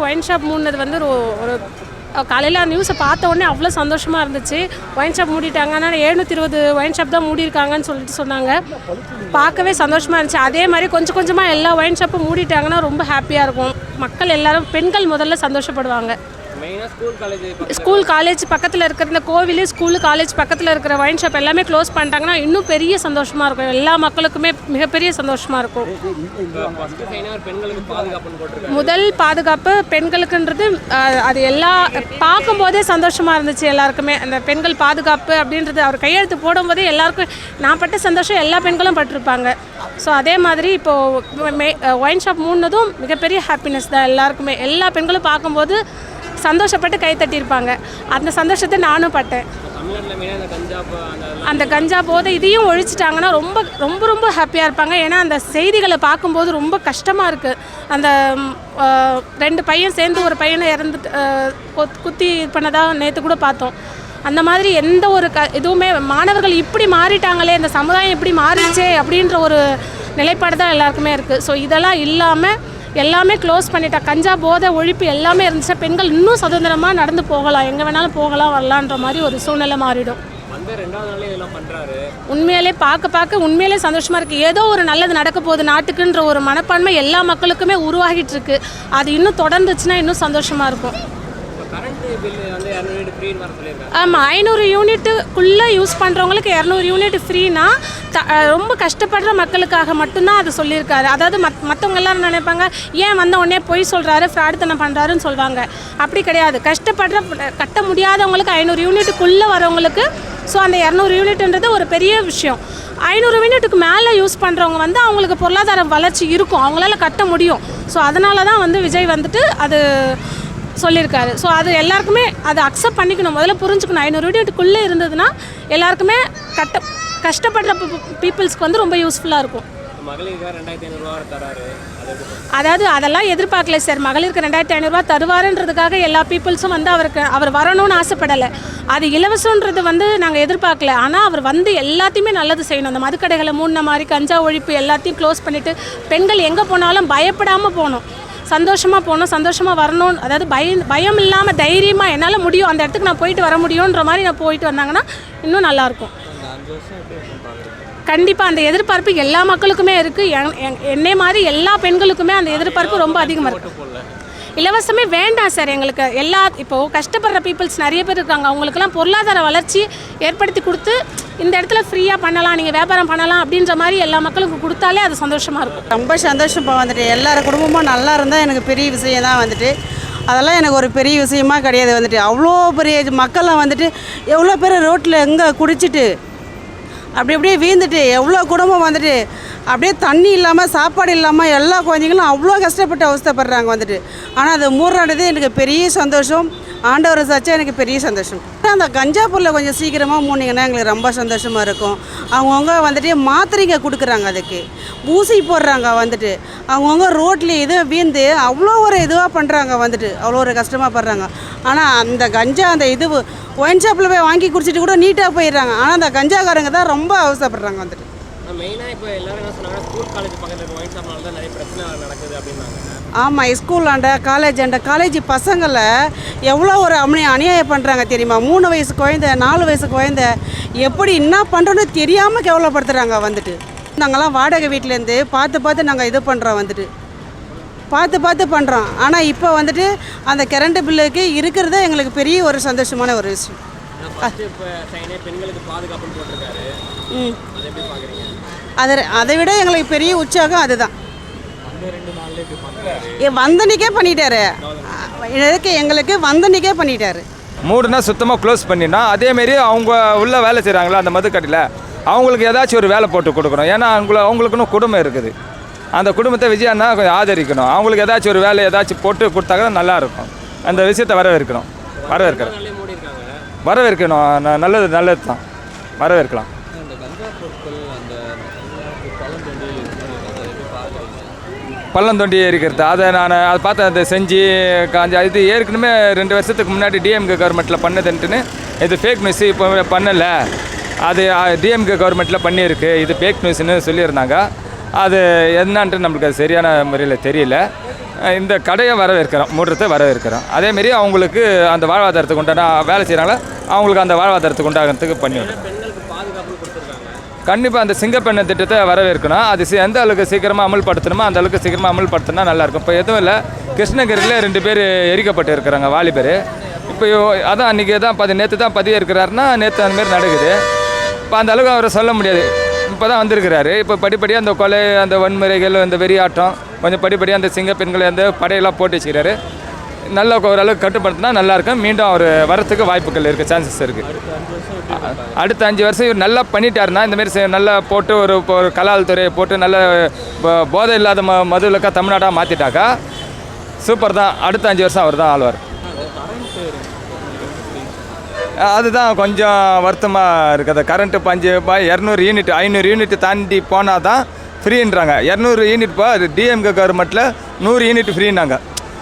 Wine shop மூடினது வந்து ஒரு காலையில் அந்த நியூஸை பார்த்த உடனே அவ்வளோ சந்தோஷமாக இருந்துச்சு. ஒயின் ஷாப் மூடிட்டாங்க, ஆனால் 720 ஒயின் ஷாப் தான் மூடியிருக்காங்கன்னு சொல்லிட்டு சொன்னாங்க. பார்க்கவே சந்தோஷமாக இருந்துச்சு. அதே மாதிரி கொஞ்சம் கொஞ்சமாக எல்லா ஒயின் ஷாப்பும் மூடிட்டாங்கன்னா ரொம்ப ஹாப்பியாக இருக்கும். மக்கள் எல்லோரும், பெண்கள் முதல்ல சந்தோஷப்படுவாங்க. ஸ்கூல் காலேஜ் பக்கத்தில் இருக்கிற இந்த கோவில், ஸ்கூலு, காலேஜ் பக்கத்தில் இருக்கிற ஒயின் ஷாப் எல்லாமே க்ளோஸ் பண்ணிட்டாங்கன்னா இன்னும் பெரிய சந்தோஷமாக இருக்கும். எல்லா மக்களுக்குமே மிகப்பெரிய சந்தோஷமாக இருக்கும். முதல் பாதுகாப்பு பெண்களுக்குன்றது அது பார்க்கும்போதே சந்தோஷமாக இருந்துச்சு எல்லாருக்குமே. அந்த பெண்கள் பாதுகாப்பு அப்படின்றது அவர் கையெழுத்து போடும்போதே எல்லாருக்கும் நான் பட்ட சந்தோஷம் எல்லா பெண்களும் பட்டிருப்பாங்க. ஸோ அதே மாதிரி இப்போது ஒயின் ஷாப் மூடினதும் மிகப்பெரிய ஹாப்பினஸ் தான் எல்லாருக்குமே. எல்லா பெண்களும் பார்க்கும்போது சந்தோஷப்பட்டு கை தட்டியிருப்பாங்க. அந்த சந்தோஷத்தை நானும் பட்டேன். அந்த கஞ்சா போதை இதையும் ஒழிச்சிட்டாங்கன்னா ரொம்ப ரொம்ப ரொம்ப ஹாப்பியாக இருப்பாங்க. ஏன்னா அந்த செய்திகளை பார்க்கும்போது ரொம்ப கஷ்டமாக இருக்குது. அந்த 2 பையன் சேர்ந்து ஒரு பையனை குத்தி பண்ணதாக நேற்று கூட பார்த்தோம். அந்த மாதிரி எந்த ஒரு இதுவுமே மாணவர்கள் இப்படி மாறிட்டாங்களே, இந்த சமுதாயம் இப்படி மாறிச்சே அப்படின்ற ஒரு நிலைப்பாடு தான் எல்லாருக்குமே இருக்குது. ஸோ இதெல்லாம் இல்லாமல் எல்லாமே க்ளோஸ் பண்ணிட்டா, கஞ்சா போதை ஒழிப்பு எல்லாமே இருந்துச்சா பெண்கள் இன்னும் சுதந்திரமாக நடந்து போகலாம், எங்கே வேணாலும் போகலாம் வரலான்ற மாதிரி ஒரு சூழ்நிலை மாறிடும். உண்மையிலே பார்க்க உண்மையிலே சந்தோஷமாக இருக்குது. ஏதோ ஒரு நல்லது நடக்க போகுது நாட்டுக்குன்ற ஒரு மனப்பான்மை எல்லா மக்களுக்குமே உருவாகிட்டு இருக்கு. அது இன்னும் தொடர்ந்துச்சுன்னா இன்னும் சந்தோஷமாக இருக்கும். ஆமாம், 500 யூனிட்டுக்குள்ளே யூஸ் பண்ணுறவங்களுக்கு 200 யூனிட் ஃப்ரீனா ரொம்ப கஷ்டப்படுற மக்களுக்காக மட்டும்தான் அது சொல்லியிருக்காரு. அதாவது மற்றவங்க எல்லாரும் நினைப்பாங்க, ஏன் வந்த உடனே பொய் சொல்கிறாரு, ஃப்ராடுத்தனம் பண்ணுறாருன்னு சொல்லுவாங்க. அப்படி கிடையாது. கட்ட முடியாதவங்களுக்கு 500 யூனிட்டுக்குள்ளே வரவங்களுக்கு, ஸோ அந்த 200 யூனிட்ன்றது ஒரு பெரிய விஷயம். 500 யூனிட்டுக்கு மேலே யூஸ் பண்ணுறவங்க வந்து அவங்களுக்கு பொருளாதார வளர்ச்சி இருக்கும், அவங்களால கட்ட முடியும். ஸோ அதனால தான் வந்து விஜய் வந்துட்டு அது சொல்லியிருக்காரு. ஸோ அது எல்லாருக்குமே அதை அக்செப்ட் பண்ணிக்கணும், முதல்ல புரிஞ்சுக்கணும். 500 யூனிட்டுக்குள்ளே இருந்ததுன்னா எல்லாருக்குமே கஷ்டப்படுற பீப்புள்ஸ்க்கு வந்து ரொம்ப யூஸ்ஃபுல்லாக இருக்கும். அதாவது அதெல்லாம் எதிர்பார்க்கல சார். மகளிருக்கு 2500 தருவாருன்றதுக்காக எல்லா பீப்புள்ஸும் வந்து அவர் வரணும்னு ஆசைப்படலை. அது இலவசன்றது வந்து நாங்கள் எதிர்பார்க்கல. ஆனால் அவர் வந்து எல்லாத்தையுமே நல்லது செய்யணும். அந்த மதுக்கடைகளை மூடின மாதிரி கஞ்சா ஒழிப்பு எல்லாத்தையும் க்ளோஸ் பண்ணிவிட்டு பெண்கள் எங்கே போனாலும் பயப்படாமல் போகணும், சந்தோஷமாக போகணும், சந்தோஷமாக வரணும். அதாவது பயம் இல்லாமல் தைரியமாக என்னால் முடியும், அந்த இடத்துக்கு நான் போயிட்டு வர முடியுன்ற மாதிரி நான் போயிட்டு வந்தாங்கன்னா இன்னும் நல்லாயிருக்கும். கண்டிப்பாக அந்த எதிர்பார்ப்பு எல்லா மக்களுக்குமே இருக்குது. என்னை மாதிரி எல்லா பெண்களுக்குமே அந்த எதிர்பார்ப்பு ரொம்ப அதிகமாக இருக்குது. இலவசமே வேண்டாம் சார் எங்களுக்கு. இப்போது கஷ்டப்படுற பீப்புள்ஸ் நிறைய பேர் இருக்காங்க, அவங்களுக்கெல்லாம் பொருளாதார வளர்ச்சி ஏற்படுத்தி கொடுத்து இந்த இடத்துல ஃப்ரீயாக பண்ணலாம், நீங்கள் வியாபாரம் பண்ணலாம் அப்படின்ற மாதிரி எல்லா மக்களுக்கும் கொடுத்தாலே அது சந்தோஷமாக இருக்கும். ரொம்ப சந்தோஷமாக வந்துட்டு எல்லாரும் குடும்பமும் நல்லா இருந்தால் எனக்கு பெரிய விஷயம் தான் வந்துட்டு. அதெல்லாம் எனக்கு ஒரு பெரிய விஷயமா கிடையாது வந்துட்டு. அவ்வளோ பெரிய மக்கள்லாம் வந்துட்டு எவ்வளோ பேர் ரோட்டில் எங்கே குடிச்சிட்டு அப்படியே வீழ்ந்துட்டு எவ்வளோ குடும்பம் வந்துட்டு அப்படியே தண்ணி இல்லாமல் சாப்பாடு இல்லாமல் எல்லா குழந்தைங்களும் அவ்வளோ கஷ்டப்பட்டு அவஸ்தைப்படுறாங்க வந்துட்டு. ஆனால் அது மூடுறது எனக்கு பெரிய சந்தோஷம். ஆண்டவர் சாச்சா எனக்கு பெரிய சந்தோஷம். அந்த கஞ்சா பொருளை கொஞ்சம் சீக்கிரமாக மூடிங்கன்னா எங்களுக்கு ரொம்ப சந்தோஷமாக இருக்கும். அவங்கவுங்க வந்துட்டு மாத்திரைங்க கொடுக்குறாங்க, அதுக்கு ஊசி போடுறாங்க வந்துட்டு. அவங்கவுங்க ரோட்லேயே இது வீழ்ந்து அவ்வளோ ஒரு இதுவாக பண்ணுறாங்க வந்துட்டு, அவ்வளோ ஒரு கஷ்டமாக படுறாங்க. ஆனால் அந்த கஞ்சா அந்த இது ஒயின் ஷாப்பில் போய் வாங்கி குடிச்சிட்டு கூட நீட்டாக போயிடுறாங்க. ஆனால் அந்த கஞ்சாக்காரங்க தான் ரொம்ப அவசரப்படுறாங்க வந்துட்டு. ஆமாம், ஸ்கூலாண்ட காலேஜ் பசங்களை எவ்வளோ ஒரு அநியாயம் பண்ணுறாங்க தெரியுமா? 3 வயசு குழந்தை, 4 வயசு குழந்தை எப்படி என்ன பண்ணுறோன்னு தெரியாமல் கேவலப்படுத்துகிறாங்க வந்துட்டு. நாங்கள்லாம் வாடகை வீட்டிலேருந்து பார்த்து நாங்கள் இது பண்ணுறோம் வந்துட்டு, பார்த்து பண்ணுறோம். ஆனால் இப்போ வந்துட்டு அந்த கரண்ட் பில்லுக்கு இருக்கிறதே எங்களுக்கு பெரிய ஒரு சந்தோஷமான ஒரு விஷயம். அதை விட எங்களுக்கு பெரிய உற்சாகம் அதுதான். வந்தனிக்கே பண்ணிட்டாரு, எங்களுக்கு வந்தனிக்கே பண்ணிட்டாரு. மூடுனா சுத்தமாக க்ளோஸ் பண்ணினா, அதேமாரி அவங்க உள்ள வேலை செய்கிறாங்களா அந்த மதுக்கடையில் அவங்களுக்கு ஏதாச்சும் ஒரு வேலை போட்டு கொடுக்கணும். ஏன்னா அவங்களுக்குன்னு குடும்பம் இருக்குது. அந்த குடும்பத்தை விஜய் அண்ணா கொஞ்சம் ஆதரிக்கணும். அவங்களுக்கு ஏதாச்சும் ஒரு வேலை ஏதாச்சும் போட்டு கொடுத்தாக்க நல்லாயிருக்கும். அந்த விஷயத்தை வரவேற்கணும். நல்லது தான், வரவேற்கலாம். பள்ளந்தொண்டி இருக்கிறது அதை நான் அதை பார்த்து அதை செஞ்சு இது ஏற்கனவே 2 வருஷத்துக்கு முன்னாடி டிஎம்கே கவர்மெண்ட்டில் பண்ணதுன்ட்டுன்னு இது ஃபேக் நியூஸ் இப்போ பண்ணலை, அது டிஎம்கே கவர்மெண்ட்டில் பண்ணியிருக்கு, இது ஃபேக் நியூஸ்ன்னு சொல்லியிருந்தாங்க. அது என்னன்ட்டு நம்மளுக்கு அது சரியான முறையில் தெரியல. இந்த கடையை வரவேற்கிறோம், மூடுறதை வரவேற்கிறோம். அதேமாரி அவங்களுக்கு அந்த வாழ்வாதாரத்துக்கு உண்டான வேலை செய்கிறாங்களோ அவங்களுக்கு அந்த வாழ்வாதாரத்துக்கு உண்டாகிறதுக்கு பண்ணிவிடும். கண்டிப்பாக அந்த சிங்கப்பெண்ணை திட்டத்தை வரவேற்கணும். அது எந்த அளவுக்கு சீக்கிரமாக அமல்படுத்தணுமோ அந்த அளவுக்கு சீக்கிரமாக அமல்படுத்தினா நல்லாயிருக்கும். இப்போ எதுவும் இல்லை, கிருஷ்ணகிரியில் 2 பேர் எரிக்கப்பட்டு இருக்கிறாங்க, வாலிபர். இப்போ அதான் அன்றைக்கி தான் நேற்று தான் பதிவு இருக்கிறாருன்னா நேற்று அந்தமாரி நடக்குது. இப்போ அந்த அளவுக்கு அவரை சொல்ல முடியாது. இப்போ தான் வந்திருக்கிறாரு. இப்போ படிப்படியாக அந்த கொலை, அந்த வன்முறைகள், அந்த வெறியாட்டம் கொஞ்சம் படிப்படியாக அந்த சிங்கப்பெண்களை அந்த படையெல்லாம் போட்டு வச்சுக்கிறாரு. நல்ல ஓரளவுக்கு கட்டுப்படுத்தினா நல்லாயிருக்கும். மீண்டும் அவர் வரத்துக்கு வாய்ப்புகள் இருக்குது, சான்சஸ் இருக்குது. அடுத்த 5 வருஷம் இவர் நல்லா பண்ணிட்டாருன்னா, இந்தமாரி நல்லா போட்டு ஒரு கலால் துறையை போட்டு நல்ல போதை இல்லாத மதுவிலக்கா தமிழ்நாடாக மாற்றிட்டாக்கா சூப்பர் தான். அடுத்த 5 வருஷம் அவர் தான் ஆழ்வார். அதுதான் கொஞ்சம் வருத்தமாக இருக்குது. கரண்ட்டு 200 யூனிட் 500 யூனிட் தாண்டி போனால் தான் ஃப்ரீன்றாங்க. 200 யூனிட் இப்போ டிஎம்கே கவர்மெண்ட்டில் 100 யூனிட் ஃப்ரீனாங்க.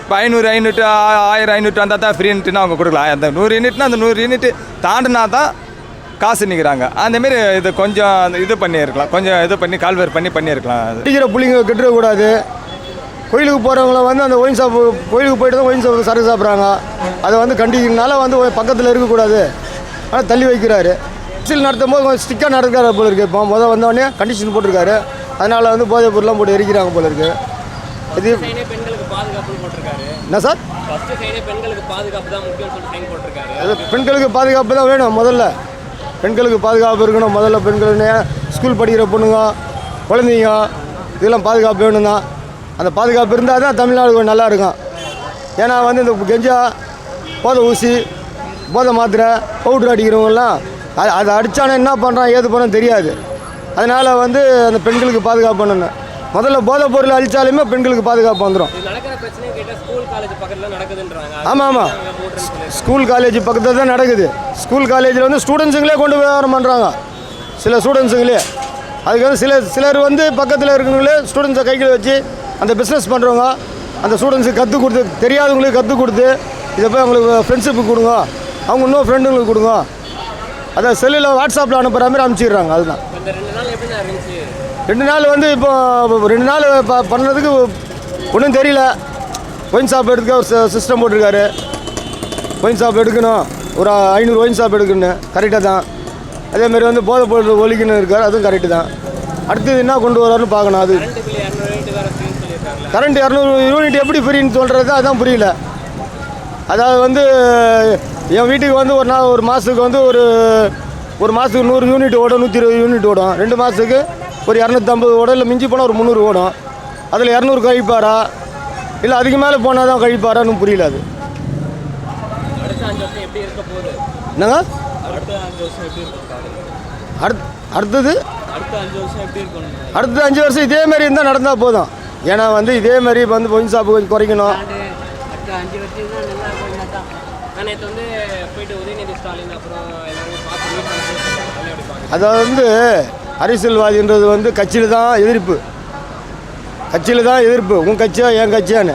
இப்போ 500 1000 500 வந்தால் தான் ஃப்ரீன்ட்டுன்னு அவங்க கொடுக்கலாம். அந்த 100 யூனிட்னா அந்த 100 யூனிட் தாண்டினா தான் காசு நிற்கிறாங்க. அந்தமாரி இது கொஞ்சம் இது பண்ணியிருக்கலாம், கொஞ்சம் இது பண்ணி கால்வேர் பண்ணியிருக்கலாம். அடிக்கிற புள்ளிங்க கெட்டுறக்கூடாது. கோயிலுக்கு போகிறவங்கள வந்து அந்த ஒயின் ஷாப்பு கோயிலுக்கு போய்ட்டு தான் ஒயின் ஷாப்பு சரக்கு சாப்பிட்றாங்க. அதை வந்து கண்டிக்கிறதுனால வந்து பக்கத்தில் இருக்கக்கூடாது, ஆனால் தள்ளி வைக்கிறாரு. அரசியல் நடத்தும் போது கொஞ்சம் ஸ்டிக்காக நடக்கிறாரு போல இருக்குது. இப்போ வந்தோடனே கண்டிஷன் போட்டிருக்காரு, அதனால் வந்து போதைப் பொருள்லாம் போட்டு எரிக்கிறாங்க போல இருக்குது. இது பெண்களுக்கு பாதுகாப்பு போட்டிருக்காரு. என்ன சார்? பெண்களுக்கு பாதுகாப்பு தான் முக்கியம் சொல்லி சைன் போட்டிருக்காரு. அது பெண்களுக்கு பாதுகாப்பு தான் வேணும். முதல்ல பெண்களுக்கு பாதுகாப்பு இருக்கணும். முதல்ல பெண்கள் ஸ்கூல் படிக்கிற பொண்ணுங்க, குழந்தைங்க இதெல்லாம் பாதுகாப்பு வேணும் தான். அந்த பாதுகாப்பு இருந்தால் தான் தமிழ்நாடு கொஞ்சம் நல்லா இருக்கும். ஏன்னா வந்து இந்த கெஞ்சா, போதை ஊசி, போதை மாத்திரை, பவுட்ரு அடிக்கிறவங்கலாம் அதை அடித்தானே என்ன பண்ணுறான் ஏது பண்ண தெரியாது. அதனால் வந்து அந்த பெண்களுக்கு பாதுகாப்பு பண்ணணும். முதல்ல போதைப் பொருள் அழித்தாலுமே பெண்களுக்கு பாதுகாப்பு வந்துடும். ஆமாம், ஸ்கூல் காலேஜ் பக்கத்தில் தான் நடக்குது. ஸ்கூல் காலேஜில் வந்து ஸ்டூடெண்ட்ஸுங்களே கொண்டு விவகாரம் பண்ணுறாங்க. சில ஸ்டூடெண்ட்ஸுங்களே அதுக்கு வந்து சிலர் வந்து பக்கத்தில் இருக்கிறவங்களே ஸ்டூடெண்ட்ஸை கையில் வச்சு அந்த பிஸ்னஸ் பண்ணுறவங்க அந்த ஸ்டூடெண்ட்ஸுக்கு கற்றுக் கொடுத்து, தெரியாதவங்களுக்கு கற்றுக் கொடுத்து இதை போய் அவங்களுக்கு ஃப்ரெண்ட்ஷிப்பு கொடுங்க, அவங்க இன்னும் ஃப்ரெண்டுங்களுக்கு கொடுங்க, அதை செல்லில் வாட்ஸ்அப்பில் அனுப்புகிற மாதிரி அனுப்பிச்சிடுறாங்க. அதுதான் 2 நாள் வந்து இப்போ 2 நாள் பண்ணுறதுக்கு ஒன்றும் தெரியல. ஒயின் ஷாப் எடுக்க ஒரு சிஸ்டம் போட்டிருக்காரு. ஒயின் ஷாப் எடுக்கணும், ஒரு 500 ஒயின் ஷாப் எடுக்கணும், கரெக்டாக தான். அதேமாரி வந்து போதை பொருள் ஒழிக்கணும் இருக்கார், அதுவும் கரெக்டு தான். அடுத்தது என்ன கொண்டு வராருன்னு பார்க்கணும். அது கரண்ட் 200 யூனிட் எப்படி ஃப்ரீன்னு சொல்கிறது அதுதான் புரியல. அதாவது வந்து என் வீட்டுக்கு வந்து ஒரு மாதத்துக்கு வந்து ஒரு மாதத்துக்கு 100 யூனிட் ஓடும், 120 யூனிட் ஓடும். 2 மாதத்துக்கு ஒரு 250 ஓடும், இல்லை மிஞ்சி போனால் ஒரு 300 ஓடும். அதில் 200 கழிப்பாரா இல்லை அதுக்கு மேலே போனால் தான் கழிப்பாரான்னு புரியல. அது என்னங்க அடுத்தது அடுத்த 5 வருஷம் இதே மாதிரி இருந்தால் நடந்தால் போதும். ஏன்னா வந்து இதே மாதிரி வந்து ஒயின் ஷாப்பு கொஞ்சம் குறைக்கணும். அதாவது வந்து அரசியல்வாதின்றது வந்து கட்சியில் தான் எதிர்ப்பு, உன் கட்சியா என் கட்சியான்னு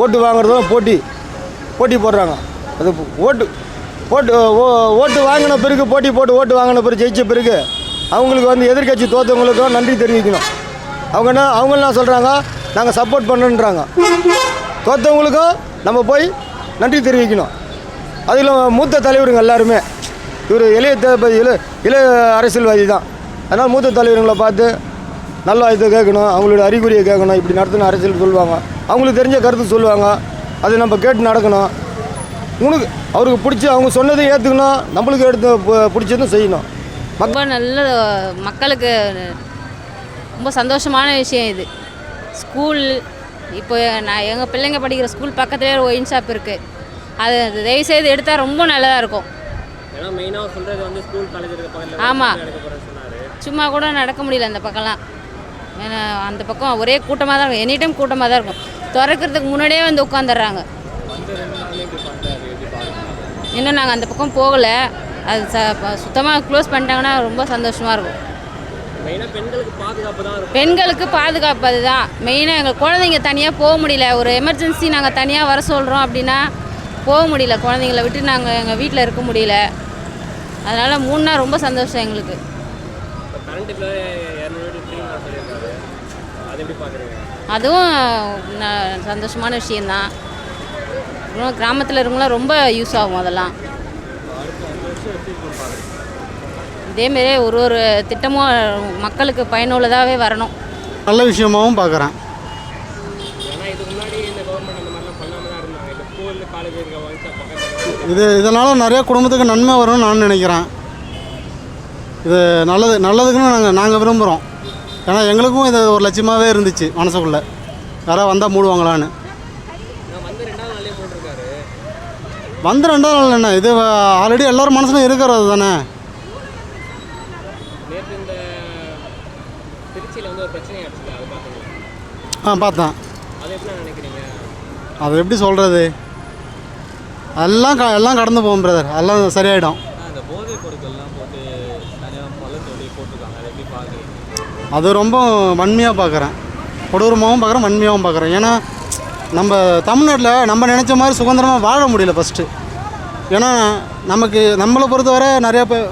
ஓட்டு வாங்குறதும் போட்டி போடுறாங்க. அது ஓட்டு வாங்கின பிறகு போட்டி போட்டு ஓட்டு வாங்கின பிறகு ஜெயிச்ச பிறகு அவங்களுக்கு வந்து எதிர்கட்சி தோற்றவங்களுக்கும் நன்றி தெரிவிக்கணும். அவங்க என்ன சொல்கிறாங்க, நாங்கள் சப்போர்ட் பண்ணுன்றாங்க. தோற்றவங்களுக்கும் நம்ம போய் நன்றி தெரிவிக்கணும். அதில் மூத்த தலைவருங்க எல்லாருமே இவர் இளைய அரசியல்வாதி தான். அதனால் மூத்த தலைவர்களை பார்த்து நல்லா இதை கேட்கணும், அவங்களோட அறிகுறியை கேட்கணும். இப்படி நடத்தின அரசியல் சொல்லுவாங்க, அவங்களுக்கு தெரிஞ்ச கருத்து சொல்லுவாங்க, அதை நம்ம கேட்டு நடக்கணும். அவருக்கு பிடிச்சி அவங்க சொன்னதையும் ஏற்றுக்கணும், நம்மளுக்கு எடுத்து பிடிச்சதும் செய்யணும். ரொம்ப நல்ல மக்களுக்கு ரொம்ப சந்தோஷமான விஷயம் இது. ஸ்கூல் இப்போ எங்கள் பிள்ளைங்க படிக்கிற ஸ்கூல் பக்கத்துலேயே ஒரு ஒயின் ஷாப் இருக்குது. அது தயவுசெய்து எடுத்தால் ரொம்ப நல்லதாக இருக்கும். ஆமாம், சும்மா கூட நடக்க முடியல அந்த பக்கம்லாம். ஏன்னா அந்த பக்கம் ஒரே கூட்டமாக தான் இருக்கும், எனி டைம் கூட்டமாக தான் இருக்கும். திறக்கிறதுக்கு முன்னாடியே வந்து உட்காந்துடுறாங்க. இன்னும் நாங்கள் அந்த பக்கம் போகலை. அது சுத்தமாக க்ளோஸ் பண்ணிட்டாங்கன்னா ரொம்ப சந்தோஷமாக இருக்கும். பெண்களுக்கு பாதுகாப்பு அதுதான் மெயினாக. எங்கள் குழந்தைங்க தனியாக போக முடியல, ஒரு எமர்ஜென்சி நாங்கள் தனியாக வர சொல்கிறோம் அப்படின்னா போக முடியல. குழந்தைங்கள விட்டு நாங்கள் எங்கள் வீட்டில் இருக்க முடியல. அதனால் 3 நாள் ரொம்ப சந்தோஷம் எங்களுக்கு. கரண்ட் பில் 200 யூனிட் ஃப்ரீ சொல்லியிருக்காரு, அது எப்படி பார்க்குறீங்க? அதுவும் சந்தோஷமான விஷயந்தான். இன்னும் கிராமத்தில் இருக்கவங்களாம் ரொம்ப யூஸ் ஆகும் அதெல்லாம். இதேமாரி ஒரு திட்டமும் மக்களுக்கு பயனுள்ளதாகவே வரணும். நல்ல விஷயமாகவும் பார்க்குறேன். ஏன்னா இதுக்கு முன்னாடி இந்த கவர்மெண்ட் அந்த மாதிரிலாம் பண்ணாமல் தான் இருந்தாங்க. இந்த ஸ்கூல் காலேஜ் இருக்க ஒயின் ஷாப் பக்கத்தில் இதனால் நிறைய குடும்பத்துக்கு நன்மை வரும்னு நான் நினைக்கிறேன். இது நல்லதுக்குன்னு நாங்கள் விரும்புகிறோம். ஏன்னா எங்களுக்கும் இது ஒரு லட்சியமாகவே இருந்துச்சு மனசுக்குள்ளே, யாராவது வந்தால் மூடுவாங்களான்னு. வந்து 2வது நாளே போட்டிருக்காரு. வந்து 2வது நாள் என்ன, இது ஆல்ரெடி எல்லோரும் மனசுலையும் இருக்கிறது தானே. நேற்று இந்த திருச்சியில் வந்து ஒரு பிரச்சனை ஆச்சுல, அது பார்த்தீங்களா? பார்த்தேன். அது எப்படி நினைக்கிறீங்க? அது எப்படி சொல்கிறது, எல்லாம் கடந்து போகும் பிரதர், எல்லாம் சரியாயிடும். அந்த போதைப் பொருட்கள்லாம் போட்டு தனியாக பழத்தொழி போட்டிருக்காங்க, அதை எப்படி பார்க்குறீங்க? அது ரொம்ப வன்மையாக பார்க்குறேன், கொடூரமாகவும் பார்க்குறேன், வன்மையாகவும் பார்க்குறேன். ஏன்னா நம்ம தமிழ்நாட்டில் நம்ம நினச்ச மாதிரி சுதந்திரமாக வாழ முடியல ஃபஸ்ட்டு. ஏன்னா நம்மளை பொறுத்தவரை நிறையா பேர்,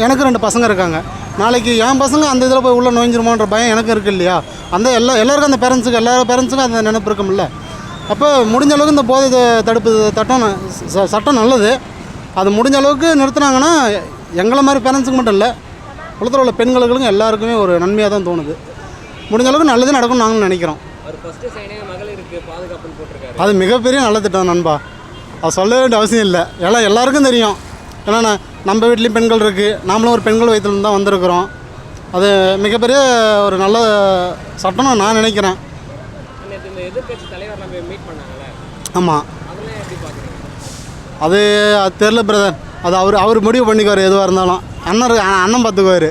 எனக்கு 2 பசங்க இருக்காங்க. நாளைக்கு என் பசங்க அந்த இதில் போய் உள்ளே நோய்ஞ்சிருமோன்ற பயம் எனக்கு இருக்குது இல்லையா. அந்த எல்லாருக்கும் அந்த எல்லா பேரண்ட்ஸுக்கும் அந்த நினைப்பு இருக்கும்ல. அப்போ முடிஞ்ச அளவுக்கு இந்த போதை தடுப்பு சட்டம் நல்லது. அது முடிஞ்ச அளவுக்கு நிறுத்தினாங்கன்னா எங்களை மாதிரி பேரண்ட்ஸுக்கு மட்டும் இல்லை, உலகத்தில் உள்ள பெண்களுக்கும் எல்லாருக்குமே ஒரு நன்மையாக தான் தோணுது. முடிஞ்ச அளவுக்கு நல்லது நடக்கும்னு நாங்களும் நினைக்கிறோம். அவர் ஃபஸ்ட்டு சைனே மகளிருக்கு பாதுகாப்புன்னு போட்டிருக்காரு. அது மிகப்பெரிய நல்ல திட்டம் நண்பா, அது சொல்ல வேண்டிய அவசியம் இல்லை. எல்லாருக்கும் தெரியும். ஏன்னா நம்ம வீட்லேயும் பெண்கள் இருக்குது, நாமளும் ஒரு பெண்கள் வயிற்றுலேருந்து தான் வந்திருக்கிறோம். அது மிகப்பெரிய ஒரு நல்ல சட்டம்னு நான் நினைக்கிறேன். நேற்று இந்த எதிர்கட்சி தலைவர் நம்ம மீட் பண்ணாங்கல்ல, ஆமாம், அதெல்லாம் எப்படி பார்க்குறீங்க? அது தெரில பிரதர், அது அவர் முடிவு பண்ணிக்குவார். எதுவாக இருந்தாலும் அண்ணன் பார்த்துக்குவார்.